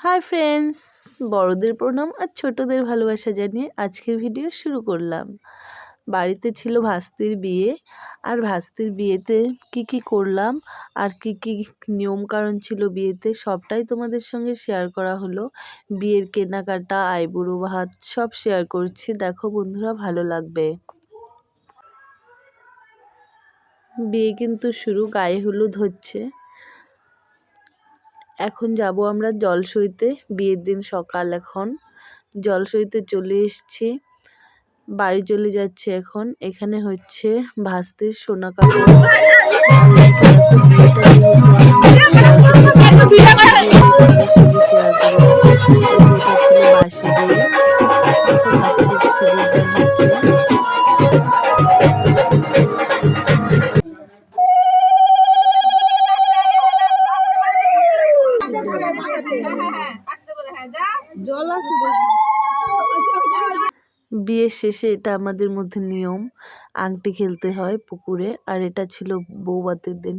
Hi friends, বড়দের প্রণাম আর ছোটদের ভালোবাসা জানিয়ে আজকের ভিডিও শুরু করলাম। বাড়িতে ছিল ভাস্তির বিয়ে, আর ভাস্তির বিয়েতে কি করলাম আর কি নিয়মকানুন ছিল বিয়েতে সবটাই তোমাদের সঙ্গে শেয়ার করা হলো। বিয়ের কেনাকাটা, আইবুড়ো ভাত সব শেয়ার করছি, দেখো বন্ধুরা, ভালো লাগবে। বিয়ে কিন্তু শুরু, গায়ে হলুদ হচ্ছে। এখন যাব আমরা জলসইতে, বিয়ের দিন সকাল। এখন জলসইতে চলে এসেছি, বাড়ি চলে যাচ্ছে এখন। এখানে হচ্ছে ভাস্তির সোনা কাপড়। যেটা ছিল বাসি বিয়ে। দেখো ভাস্তির সিঁদুর দান হচ্ছে। বিয়ের শেষে এটা আমাদের মধ্যে নিয়ম, আংটি খেলতে হয় পুকুরে। আর এটা ছিল বৌভাতের দিন।